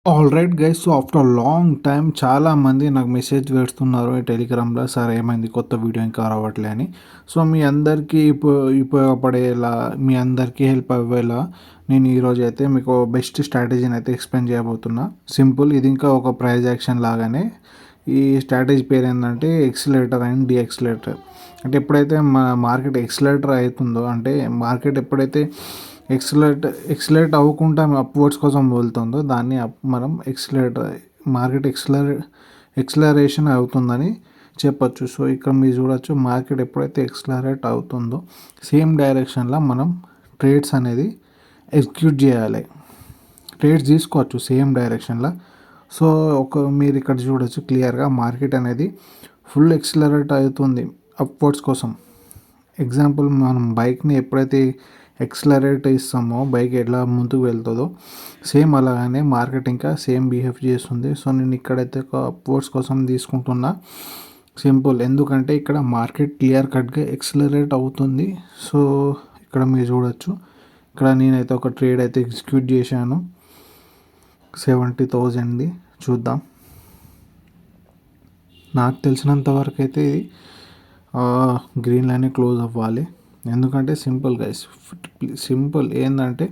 Alright guys. So after long time చాలామంది నాకు message పెడుతున్నారు ఈ టెలిగ్రామ్లో, సార్ ఏమైంది కొత్త వీడియో ఇంకా రావట్లే అని. సో మీ అందరికీ ఉపయోగపడేలా, మీ అందరికీ హెల్ప్ అయ్యేలా నేను ఈరోజు అయితే మీకు బెస్ట్ స్ట్రాటజీని అయితే ఎక్స్ప్లెయిన్ చేయబోతున్నా. సింపుల్, ఇది ఇంకా ఒక ప్రైజ్ యాక్షన్ లాగానే. ఈ స్ట్రాటజీ పేరు ఏంటంటే ఎక్సిలేటర్ అండ్ డిఎక్సిలేటర్. అంటే ఎప్పుడైతే మార్కెట్ ఎక్సిలేటర్ అవుతుందో, అంటే మార్కెట్ ఎప్పుడైతే ఎక్సలరేట్ అవ్వకుండా అప్వర్డ్స్ కోసం వెళ్తుందో దాన్ని మనం మార్కెట్ ఎక్సలరేషన్ అవుతుందని చెప్పొచ్చు. సో ఇక్కడ మీరు చూడొచ్చు, మార్కెట్ ఎప్పుడైతే ఎక్సలరేట్ అవుతుందో సేమ్ డైరెక్షన్లో మనం ట్రేడ్స్ అనేది ఎగ్జిక్యూట్ చేయాలి. ట్రేడ్స్ తీసుకోవచ్చు సేమ్ డైరెక్షన్లో. సో మీరు ఇక్కడ చూడొచ్చు క్లియర్గా మార్కెట్ అనేది ఫుల్ ఎక్సలరేట్ అవుతుంది అప్వర్డ్స్ కోసం. ఎగ్జాంపుల్, మనం బైక్ని ఎప్పుడైతే ఎక్సలరేట్ ఇస్తామో బైక్ ఎట్లా ముందుకు వెళ్తుందో సేమ్ అలాగానే మార్కెట్ ఇంకా సేమ్ బిహేవ్ చేస్తుంది. సో నేను ఇక్కడైతే ఒక అప్వర్డ్స్ కోసం తీసుకుంటున్నా. సింపుల్, ఎందుకంటే ఇక్కడ మార్కెట్ క్లియర్ కట్గా ఎక్సలరేట్ అవుతుంది. సో ఇక్కడ మీరు చూడొచ్చు, ఇక్కడ నేనైతే ఒక ట్రేడ్ అయితే ఎగ్జిక్యూట్ చేశాను 70,000ది. చూద్దాం. నాకు తెలిసినంత వరకు అయితే ఇది గ్రీన్ లైన్ క్లోజ్ అవ్వాలి. ఎందుకంటే సింపుల్ గైస్, సింపుల్ ఏంటంటే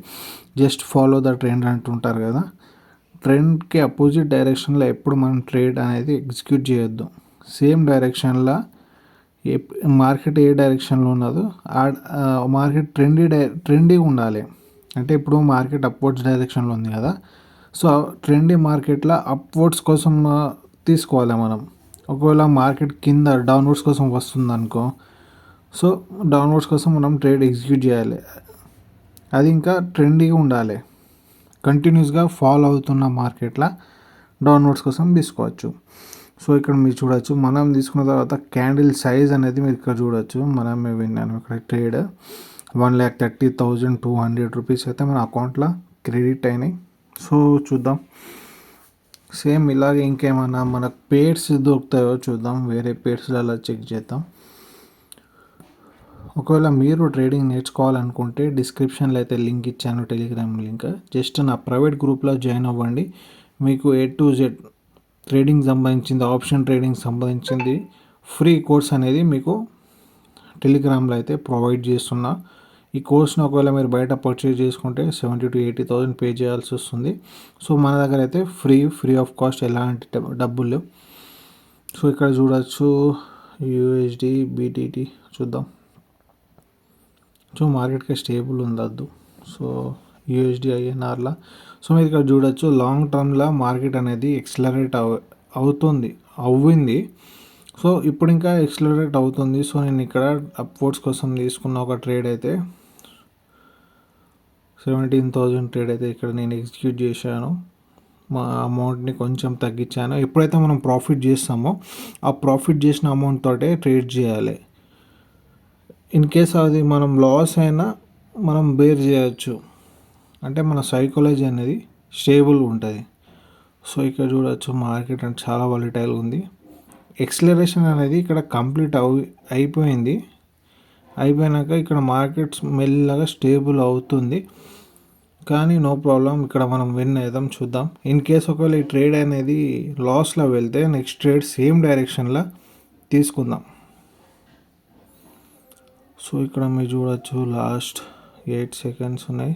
జస్ట్ ఫాలో ద ట్రెండ్ అంటుంటారు కదా. ట్రెండ్కి అపోజిట్ డైరెక్షన్లో ఎప్పుడు మనం ట్రేడ్ అనేది ఎగ్జిక్యూట్ చేయొద్దు. సేమ్ డైరెక్షన్లో మార్కెట్ ఏ డైరెక్షన్లో ఉన్నదో మార్కెట్ ట్రెండీగా ఉండాలి. అంటే ఇప్పుడు మార్కెట్ అప్వర్డ్స్ డైరెక్షన్లో ఉంది కదా, సో ట్రెండీ మార్కెట్లో అప్వర్డ్స్ కోసం తీసుకోవాలి మనం. ఒకవేళ మార్కెట్ కింద డౌన్వర్డ్స్ కోసం వస్తుంది అనుకో, సో డౌన్వర్డ్స్ కోసం మనం ట్రేడ్ ఎగ్జిక్యూట్ చేయాలి. అది ఇంకా ట్రెండీగా ఉండాలి. కంటిన్యూస్గా ఫాలో అవుతున్న మార్కెట్లో డౌన్వర్డ్స్ కోసం తీసుకోవచ్చు. సో ఇక్కడ మీరు చూడొచ్చు, మనం తీసుకున్న తర్వాత క్యాండిల్ సైజ్ అనేది మీరు ఇక్కడ చూడొచ్చు. మనమే విన్నాను ఇక్కడ ట్రేడ్ 1,30,200 రూపీస్ అయితే మన అకౌంట్లో క్రెడిట్ అయినాయి. సో చూద్దాం, సేమ్ ఇలాగే ఇంకేమైనా మనకు పేర్స్ దొరుకుతాయో చూద్దాం. వేరే పేర్స్లలో చెక్ చేద్దాం. ఒకవేళ మీరు ట్రేడింగ్ నేర్చుకోవాలనుకుంటే డిస్క్రిప్షన్లో అయితే లింక్ ఇచ్చాను, టెలిగ్రామ్ లింక్. జస్ట్ నా ప్రైవేట్ గ్రూప్లో జాయిన్ అవ్వండి. మీకు A to Z ట్రేడింగ్ సంబంధించింది, ఆప్షన్ ట్రేడింగ్ సంబంధించింది ఫ్రీ కోర్స్ అనేది మీకు టెలిగ్రామ్లో అయితే ప్రొవైడ్ చేస్తున్నా. ఈ కోర్స్ని ఒకవేళ మీరు బయట పర్చేజ్ చేసుకుంటే 70,000 to 80,000 పే చేయాల్సి వస్తుంది. సో మన దగ్గర అయితే ఫ్రీ ఆఫ్ కాస్ట్, ఎలాంటి డబ్బులు లేవు. సో ఇక్కడ చూడొచ్చు USD BTT చూద్దాం. సో మార్కెట్కి స్టేబుల్ ఉండద్దు. సో USD INRలా, సో మీరు ఇక్కడ చూడొచ్చు లాంగ్ టర్మ్లో మార్కెట్ అనేది ఎక్సలరేట్ అవ్వింది. సో ఇప్పుడు ఇంకా ఎక్సలరేట్ అవుతుంది. సో నేను ఇక్కడ అప్వర్డ్స్ కోసం తీసుకున్న ఒక ట్రేడ్ అయితే 17,000 ట్రేడ్ అయితే ఇక్కడ నేను ఎగ్జిక్యూట్ చేశాను. మా అమౌంట్ని కొంచెం తగ్గించాను. ఎప్పుడైతే మనం ప్రాఫిట్ చేస్తామో ఆ ప్రాఫిట్ చేసిన అమౌంట్ తోటే ట్రేడ్ చేయాలి. ఇన్ కేస్ అది మనం లాస్ అయినా మనం బేర్ చేయొచ్చు. అంటే మన సైకాలజీ అనేది స్టేబుల్గా ఉంటుంది. సో ఇక్కడ చూడొచ్చు మార్కెట్ అంటే చాలా వాలటైల్ ఉంది. ఎక్సలరేషన్ అనేది ఇక్కడ కంప్లీట్ అయిపోయినాక ఇక్కడ మార్కెట్స్ మెల్లగా స్టేబుల్ అవుతుంది. కానీ నో ప్రాబ్లం, ఇక్కడ మనం విన్ అవుదాం. చూద్దాం. ఇన్ కేస్ ఒకవేళ ఈ ట్రేడ్ అనేది లాస్లో వెళ్తే నెక్స్ట్ ట్రేడ్ సేమ్ డైరెక్షన్లో తీసుకుందాం. సో ఇక్కడ మీరు చూడొచ్చు లాస్ట్ 8 సెకండ్స్ ఉన్నాయి.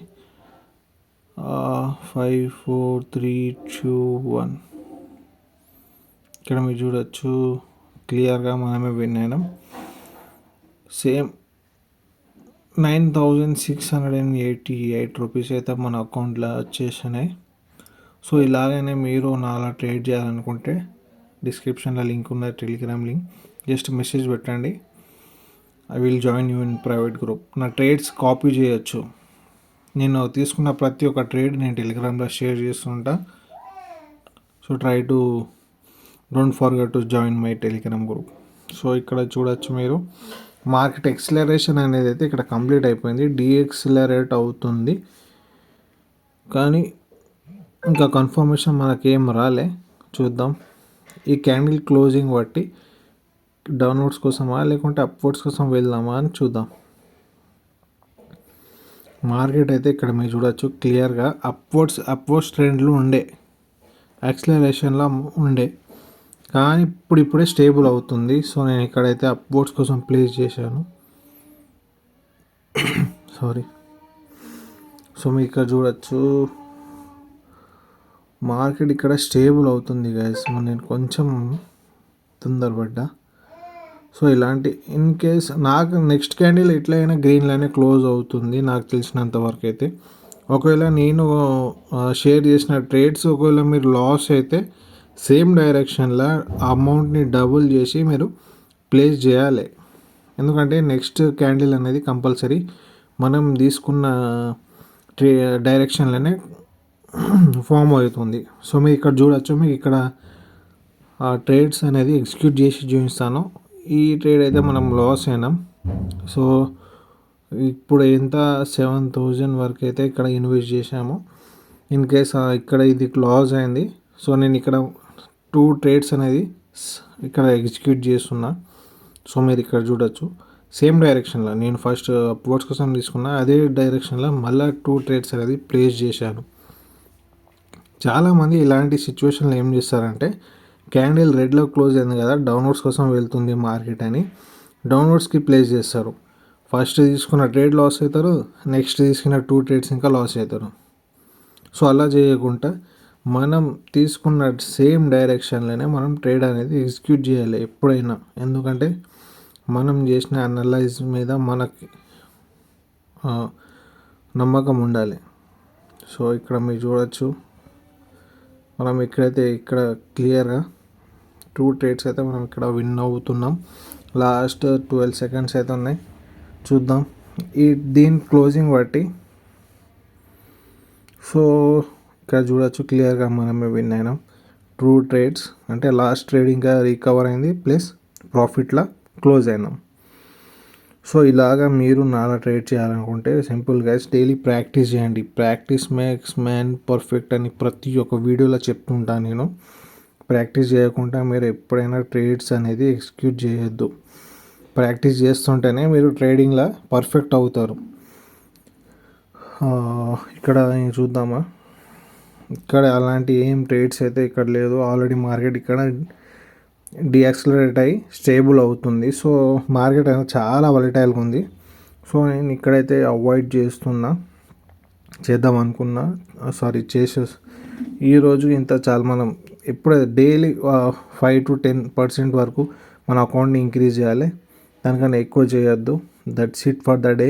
5 4 3 2 1. ఇక్కడ మీరు చూడొచ్చు క్లియర్గా మనమే విన్ అయినాం. సేమ్ 9,688 రూపీస్ అయితే మన అకౌంట్లో వచ్చేసినాయి. సో ఇలాగనే మీరు నాలా ట్రేడ్ చేయాలనుకుంటే డిస్క్రిప్షన్లో లింక్ ఉన్నది, టెలిగ్రామ్ లింక్. జస్ట్ మెసేజ్ పెట్టండి, I will join you in private group. నా ట్రేడ్స్ కాపీ చేయొచ్చు. నేను తీసుకున్న ప్రతి ఒక్క ట్రేడ్ నేను టెలిగ్రామ్లో షేర్ చేస్తుంటా. So don't forget to join my Telegram group. So ఇక్కడ చూడొచ్చు మీరు మార్కెట్ ఎక్సలరేషన్ అనేది అయితే ఇక్కడ కంప్లీట్ అయిపోయింది. డీఎక్సిలరేట్ అవుతుంది, కానీ ఇంకా కన్ఫర్మేషన్ మనకేం రాలే. చూద్దాం ఈ క్యాండిల్ క్లోజింగ్ బట్టి డౌన్వర్డ్స్ కోసమా లేకుంటే అప్వర్డ్స్ కోసం వెళ్దామా అని చూద్దాం. మార్కెట్ అయితే ఇక్కడ మీరు చూడొచ్చు క్లియర్గా అప్వర్డ్స్ ట్రెండ్లు ఉండే. యాక్సిలరేషన్లో ఉండే, కానీ ఇప్పుడిప్పుడే స్టేబుల్ అవుతుంది. సో నేను ఇక్కడైతే అప్వర్డ్స్ కోసం ప్లేస్ చేశాను. సారీ. సో మీకు ఇక్కడ చూడొచ్చు మార్కెట్ ఇక్కడ స్టేబుల్ అవుతుంది గైస్. నేను కొంచెం తొందరపడ్డా. సో ఇలాంటి ఇన్ కేస్ నాకు నెక్స్ట్ క్యాండిల్ ఎట్లయినా గ్రీన్లోనే క్లోజ్ అవుతుంది నాకు తెలిసినంత వరకు అయితే. ఒకవేళ నేను షేర్ చేసిన ట్రేడ్స్ ఒకవేళ మీరు లాస్ అయితే సేమ్ డైరెక్షన్లో అమౌంట్ని డబుల్ చేసి మీరు ప్లేస్ చేయాలి. ఎందుకంటే నెక్స్ట్ క్యాండిల్ అనేది కంపల్సరీ మనం తీసుకున్న డైరెక్షన్లోనే ఫామ్ అవుతుంది. సో మీరు ఇక్కడ చూడొచ్చు, మీకు ఇక్కడ ట్రేడ్స్ అనేది ఎగ్జిక్యూట్ చేసి చూపిస్తాను. ఈ ట్రేడ్ అయితే మనం లాస్ అయినాం. సో ఇప్పుడు ఎంత 7,000 వరకు అయితే ఇక్కడ ఇన్వెస్ట్ చేసాము. ఇన్ కేస్ ఇక్కడ ఇది క్లోజ్ అయింది. సో నేను ఇక్కడ 2 ట్రేడ్స్ అనేది ఇక్కడ ఎగ్జిక్యూట్ చేస్తున్నా. సో మీరు ఇక్కడ చూడొచ్చు సేమ్ డైరెక్షన్లో నేను ఫస్ట్ అప్వర్డ్స్ కోసం తీసుకున్నా, అదే డైరెక్షన్లో మళ్ళీ 2 ట్రేడ్స్ అనేది ప్లేస్ చేశాను. చాలామంది ఇలాంటి సిచ్యువేషన్లో ఏం చేస్తారంటే క్యాండిల్ రెడ్లో క్లోజ్ అయింది కదా, డౌన్వర్డ్స్ కోసం వెళ్తుంది మార్కెట్ అని డౌన్వర్డ్స్కి ప్లేస్ చేస్తారు. ఫస్ట్ తీసుకున్న ట్రేడ్ లాస్ అవుతారు, నెక్స్ట్ తీసుకున్న 2 ట్రేడ్స్ ఇంకా లాస్ అవుతారు. సో అలా చేయకుండా మనం తీసుకున్న సేమ్ డైరెక్షన్లోనే మనం ట్రేడ్ అనేది ఎగ్జిక్యూట్ చేయాలి ఎప్పుడైనా. ఎందుకంటే మనం చేసిన అనలైజ్ మీద మనకి నమ్మకం ఉండాలి. సో ఇక్కడ మీరు చూడొచ్చు, మనం ఇక్కడైతే ఇక్కడ క్లియర్గా 2 ట్రేడ్స్ అయితే మనం ఇక్కడ విన్ అవుతున్నాం. లాస్ట్ 12 సెకండ్స్ అయితే ఉన్నాయి, చూద్దాం దీని క్లోజింగ్ బట్టి. సో ఇక్కడ చూడొచ్చు క్లియర్గా మనమే విన్ అయినాం. 2 ట్రేడ్స్ అంటే లాస్ట్ ట్రేడ్ ఇంకా రికవర్ అయింది, ప్లస్ ప్రాఫిట్లో క్లోజ్ అయినాం. సో ఇలాగా మీరు నాలా ట్రేడ్ చేయాలనుకుంటే సింపుల్ గైస్ డైలీ ప్రాక్టీస్ చేయండి. ప్రాక్టీస్ మేక్స్ మ్యాన్ పర్ఫెక్ట్ అని ప్రతి ఒక్క వీడియోలో చెప్తుంటాను నేను. ప్రాక్టీస్ చేయకుండా మీరు ఎప్పుడైనా ట్రేడ్స్ అనేది ఎగ్జిక్యూట్ చేయొద్దు. ప్రాక్టీస్ చేస్తుంటేనే మీరు ట్రేడింగ్లో పర్ఫెక్ట్ అవుతారు. ఇక్కడ చూద్దామా, ఇక్కడ అలాంటి ఏం ట్రేడ్స్ అయితే ఇక్కడ లేదు. ఆల్రెడీ మార్కెట్ ఇక్కడ డియాక్సిలరేట్ అయ్యి స్టేబుల్ అవుతుంది. సో మార్కెట్ అనేది చాలా వాలటైల్గా ఉంది. సో నేను ఇక్కడైతే అవాయిడ్ చేద్దాం అనుకున్నా, ఈరోజు ఇంత చాలా మనం ఎప్పుడైతే డైలీ 5 to 10% వరకు మన అకౌంట్ని ఇంక్రీజ్ చేయాలి, దానికన్నా ఎక్కువ చేయొద్దు. That's it for the day.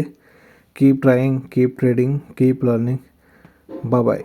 Keep trying, keep trading, keep learning. Bye.